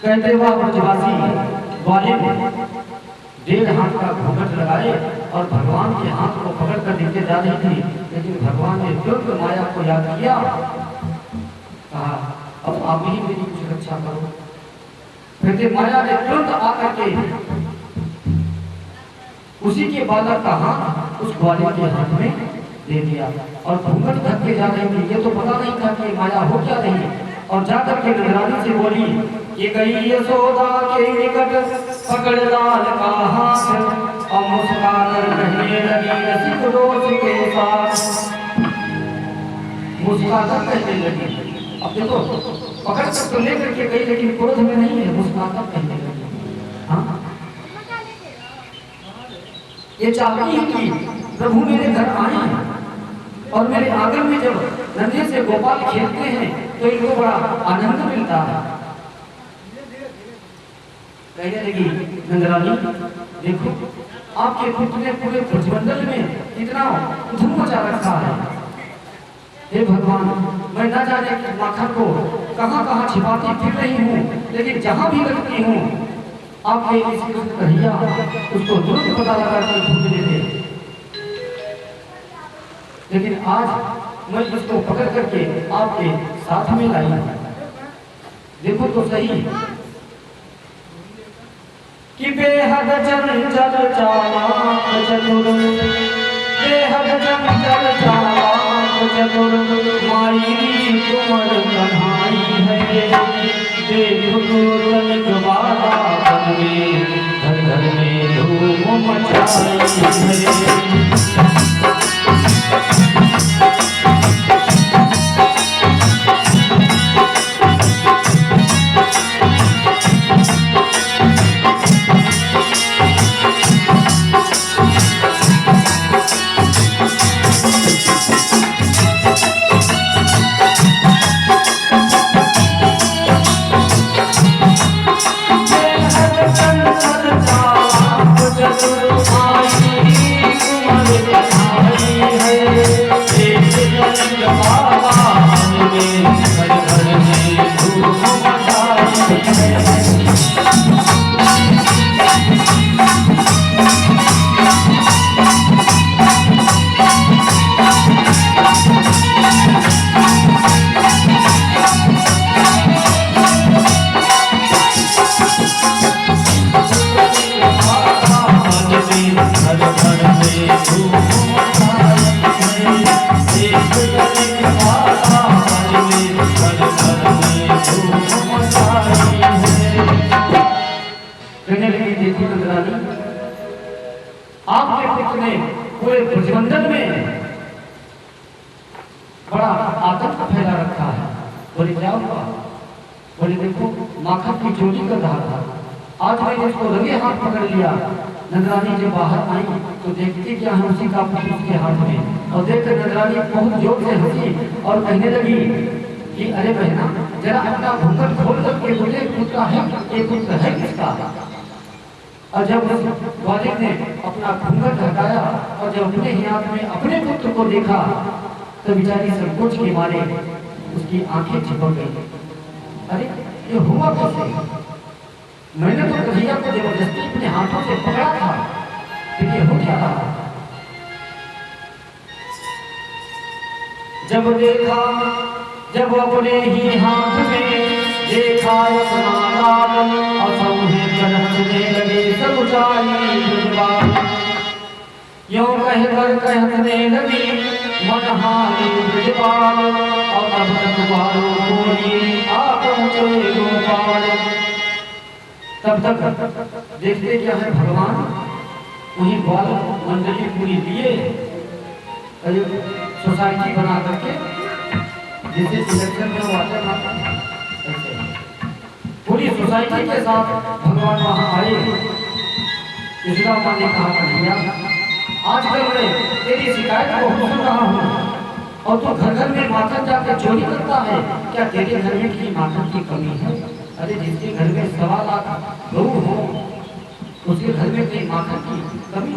कहते हुआ ब्रजवासी ग्वालिन 1.5 हाथ का घूंघट लगाए और भगवान के हाथ को पकड़ कर नीचे जा रही थी, लेकिन भगवान ने तुरंत माया को याद किया, कहा अब आप ही मेरी कुछ रक्षा करो। फिर माया ने तुरंत आकर के उसी के बालक का हाथ उस ग्वालिन के हाथ में दे दिया और घूंघट ढक के जा रही थी। ये तो पता नहीं था कि माया हो क्या रही, और जाकर के नजरानी से बोली कि गई यशोदा के निकट पकड़ लाल का हाथ और मुस्कान कहने लगी रसिक रोज के साथ। मुस्कान कहने लगी, अब देखो पकड़ कर तो लेकर के गई, लेकिन क्रोध में नहीं है, मुस्कान कहने लगी। हाँ, ये चाहती है कि प्रभु मेरे घर आए और मेरे आंगन में जब नन्हे से गोपाल खेलते हैं तो इनको बड़ा आनंद मिलता है। कहने लगी नंदरानी, देखो आपके पुत्र ने पूरे ब्रजमंडल में इतना धूम मचा रखा है। हे भगवान, मैं न जाने कि माखन को कहाँ कहाँ छिपाती फिर रही हूँ, लेकिन जहाँ भी रखती हूँ आपके इस कहिया उसको तुरंत पता लगा कर भूल देते। लेकिन आज मैं उसको पकड़ करके आपके साथ में लाई। देखो तो सही कि बेहद चंचल चालाक चतुर, बेहद चंचल चालाक चतुर, माई तुमर कन्हाई है। देखो तो तनिक बाला बन में घर घर में धूम मचाई है। आपके पुत्र ने पूरे ब्रजमंडल में बड़ा आतंक फैला रखा है। बोले क्या हुआ? बोले देखो माखन की चोरी कर रहा था, आज मैंने इसको रंगे हाथ पकड़ लिया। नंदरानी जब बाहर आई तो देखती क्या है उसी का पुत्र उसके हाथ में, और देखकर नंदरानी बहुत जोर से हंसी और कहने लगी कि अरे बहना जरा अपना घूंघट खोल करके बोले पुत्र है, ये पुत्र है किसका? और जब ग्वालिन ने अपना घूंघट हटाया और जब अपने ही हाथ में अपने पुत्र को देखा तो बेचारी संकोच के मारे उसकी आंखें चिपक गई। अरे ये हुआ कैसे? मैंने तो कन्हैया को जबरदस्ती अपने हाथों से पकड़ा था, फिर ये हो क्या रहा? जब देखा, जब अपने ही हाथ में देखा अपना लाल, असंभव हंसने लगे मैयारी बुझबाल। यूं कहकर कहने लगी मनहारी बुझबाल। और अब तक बालों बोली आ पहुँचे गोपाल। तब तक देखते क्या है भगवान वही बाल मंडली पूरी दिए सोसाइटी बना करके जैसे इलेक्शन में वाटर पूरी सोसाइटी के साथ भगवान वहाँ आए। इसलिए माँ ने कहा कन्हैया आजकल मैं तेरी शिकायत को सुन रहा हूँ और तू घर घर में माखन जाकर चोरी करता है। क्या तेरे घर में की माखन की कमी है? अरे जिसके घर में 1.25 लाख गऊ हो उसके घर में कहीं माखन की कमी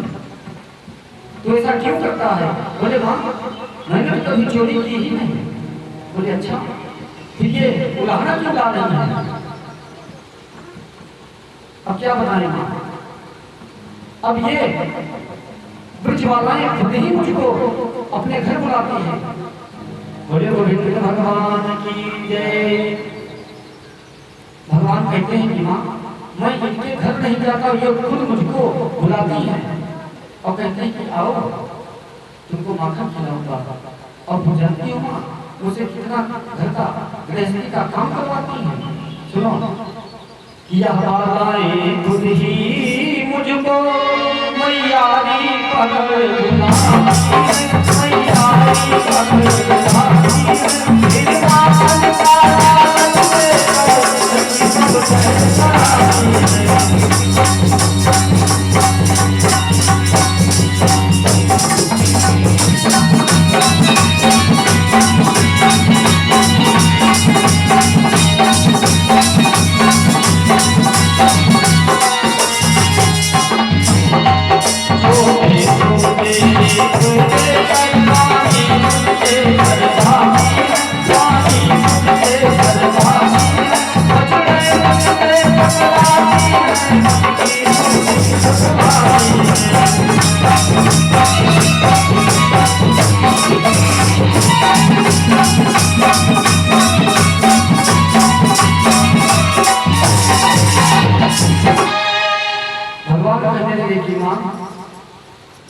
तो ऐसा क्यों करता है? बोले माँ मैंने तो कभी चोरी की ही नहीं। बोले अच्छा फिर ये उलाहना क्यों ला रही है? अब क्या बताएं माँ? अब ये ब्रजवालाएं खुद ही मुझको अपने घर बुलाती हैं। बोले गोविंद भगवान की जय। भगवान कहते हैं कि माँ मैं इनके घर नहीं जाता, ये खुद मुझको बुलाती हैं और कहते हैं कि आओ तुमको माखन खिलाऊंगा। और वो जानती हो माँ उसे कितना घर का गृहस्थी का काम करवाती है। सुनो यह बालाएं खुद ही मुझको मैयारी पकड़ बुलाती है, मैयारी पकड़ बुलाती है। इन माखन का लालच से सब पहचानती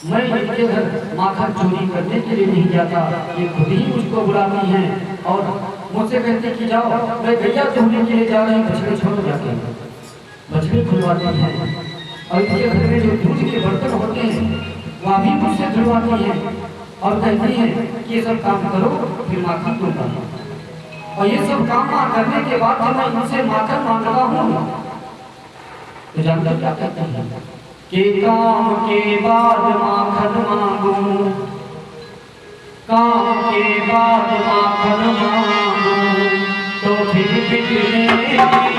मैं इनके घर माखन चोरी करने के लिए नहीं जाता, ये खुद ही मुझको बुलाती हैं और मुझसे कहते कि जाओ मैं गैया धोने के लिए जा रही हूँ, बछड़े छोड़ो जाके। बछड़े खुलवाती हैं और इनके घर में जो दूध के बर्तन होते हैं वह भी मुझसे धुलवाती हैं और कहती हैं कि ये सब काम करो फिर माखन दूंगा। और ये सब काम करने के बाद जब मैं इनसे माखन मांगता हूँ तो जानते क्या कहते हैं कि काम के बाद माखन मांगूं, काम के बाद माखन मांगूं तो फिर बिकने की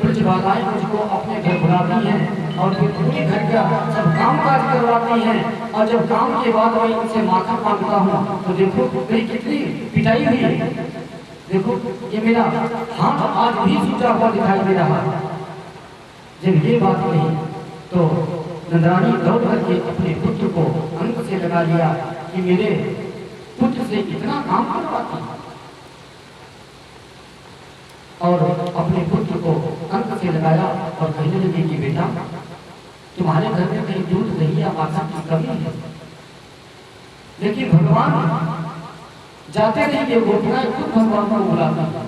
ब्रजवालाएं मुझको अपने घर बुलाती हैं और फिर पूरे घर का सब काम काज करवाती हैं और जब काम के बाद मैं इनसे माखन मांगता हूँ तो देखो मेरी कितनी पिटाई हुई है। देखो ये मेरा हाथ आज भी सूजा हुआ दिखाई दे रहा। जब ये बात कही तो नंदरानी दौड़ करके अपने पुत्र को अंक से लगा लिया कि मेरे पुत्र से इतना काम करवाती है और अपने पुत्र को अंक से लगाया और कहने लगे कि बेटा तुम्हारे घर में कहीं दूध दही या माखन की कमी है। लेकिन भगवान जाते नहीं ये गोपियां खुद भगवान को बुलाती हैं,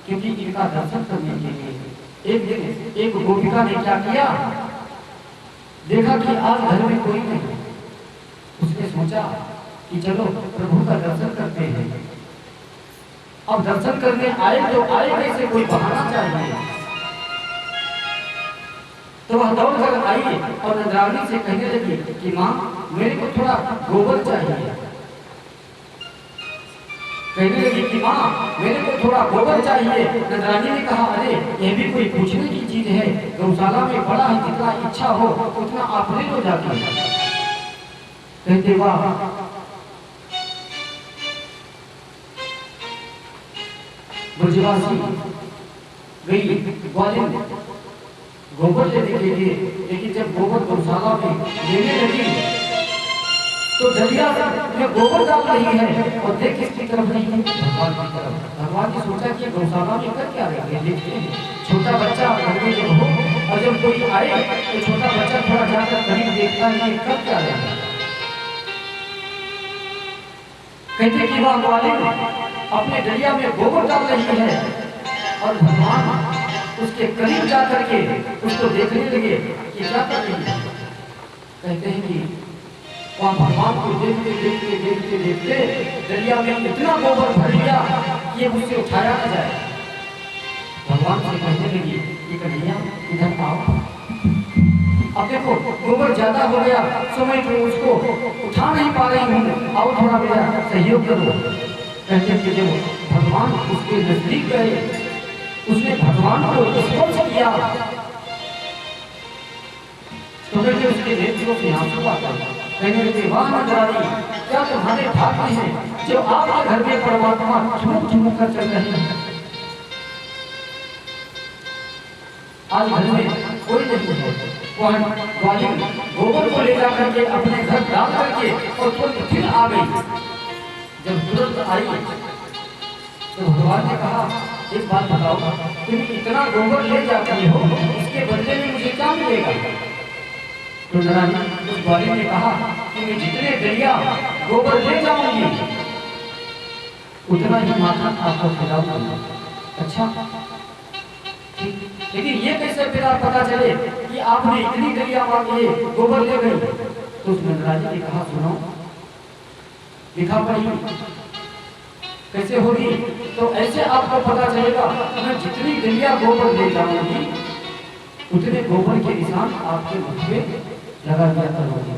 क्योंकि इनका दर्शन करने के लिए। एक दिन एक गोपिका ने क्या किया, देखा कि आज घर में कोई नहीं, उसने सोचा कि चलो प्रभु का दर्शन करते हैं। अब दर्शन करने आए तो आए कैसे, कोई बहाना चाहिए। तो वह दौड़ कर आई और नंदरानी से कहने लगी कि माँ मेरे को थोड़ा गोबर चाहिए। कहने लगी कि माँ मेरे को थोड़ा गोबर चाहिए। नंदरानी ने कहा अरे ये भी कोई पूछने की चीज है, गौशाला में बड़ा है, जितना इच्छा हो उतना आप ले लो जाके। कहते वाह, ब्रजवासी गई ग्वालियर गोबर लेने के लिए, लेकिन जब गोबर गौशाला में लेने लगी तो दरिया में गोबर डाल रही है और देख किसकी तरफ नहीं है, भगवान की तरफ। भगवान ने सोचा कि गौशाला में कर क्या रहे हैं, देखते हैं। छोटा बच्चा घर में जब हो और जब कोई आए तो छोटा बच्चा थोड़ा जाकर करीब देखता है कि कर क्या रहे हैं। कहते कि वह ग्वालियर अपने दरिया में गोबर डाल रही है और भगवान उसके करीब जाकर के उसको देखने लगे कि क्या कर रही है। कहते हैं कि वहाँ भगवान को देखते देखते देखते देखते दरिया में इतना गोबर भर लिया कि उससे उठाया न जाए। भगवान से कहने लगी कि कन्हैया इधर आओ। अब देखो गोबर ज्यादा हो गया, समय पे उसको उठा नहीं पा रही हूँ, आओ थोड़ा मेरा सहयोग करो। कहते कि जब भगवान उसके नजदीक गए, उसने भगवान को स्पर्श किया तो कहते उसके नेत्रों से आंसू आता। कहने लगे वाह नंदरानी, क्या तुम्हारे भाग्य हैं जो आपके घर में परमात्मा झुमुक झुमुक कर चल रहे हैं। आज घर में कोई नहीं है, वह ग्वालियर गोबर को ले जाकर के अपने घर डाल करके और तुरंत फिर आ गई। जब तुरंत आई तो भगवान ने कहा एक बात बताओ, तुम इतना गोबर ले जाती हो, इसके बदले में मुझे क्या मिलेगा। तो उस ग्वालियर ने कहा कि मैं जितने दरिया गोबर ले जाऊंगी उतना ही माखन आपको खिलाऊंगा। अच्छा ठीक, लेकिन ये कैसे फिर पता चले कि आपने इतनी दरिया मांगी गोबर ले गई। तो उस नंदरानी ने कहा सुनो, लिखा पढ़ी कैसे होगी, तो ऐसे आपको पता चलेगा मैं जितनी दरिया गोबर ले जाऊंगी उतने गोबर के निशान आपके मुख में लगा दिया करोगे।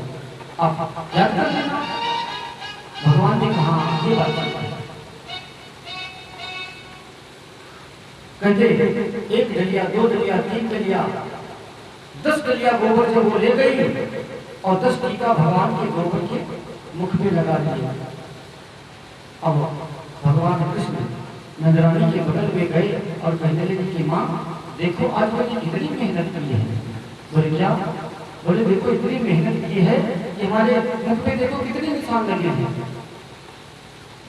आप याद कर लेना। भगवान ने कहा ये बात कहते एक दरिया, दो दरिया, तीन दरिया, 10 दरिया गोबर जब वो ले गई और 10 टीका भगवान के गोबर के मुख में लगा दिया। अब भगवान कृष्ण नंदरानी के बगल में गए और कहने लगे कि माँ देखो आज मैंने कितनी मेहनत की है। बोले क्या, बोले देखो इतनी मेहनत की है कि हमारे मुख पे देखो कितने निशान लगे हैं।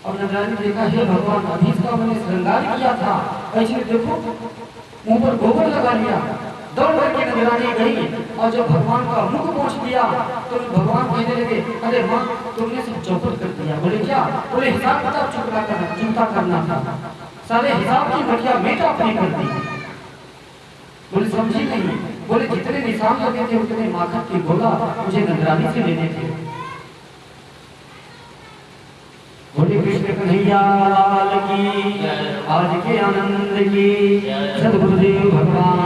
और नंदरानी देखा हे भगवान, अभी इसका मैंने श्रृंगार किया था, ऐसे देखो मुंह पर गोबर लगा लिया। दौड़ करके नंदरानी गई और जब भगवान का मुख पहुंच दिया तो भगवान कहने लगे अरे माँ तुमने सब चौपट कर दिया। बोले क्या, बोले हिसाब किताब चुकता करना था, सारे हिसाब की मटिया मेटा अपनी कर दी। बोले समझी नहीं, बोले जितने निशान लगे थे उतने माखन की गोला मुझे नंदरानी से लेने थे। बोले कृष्ण कन्हैया लाल की, आज के आनंद की, सद्गुरुदेव भगवान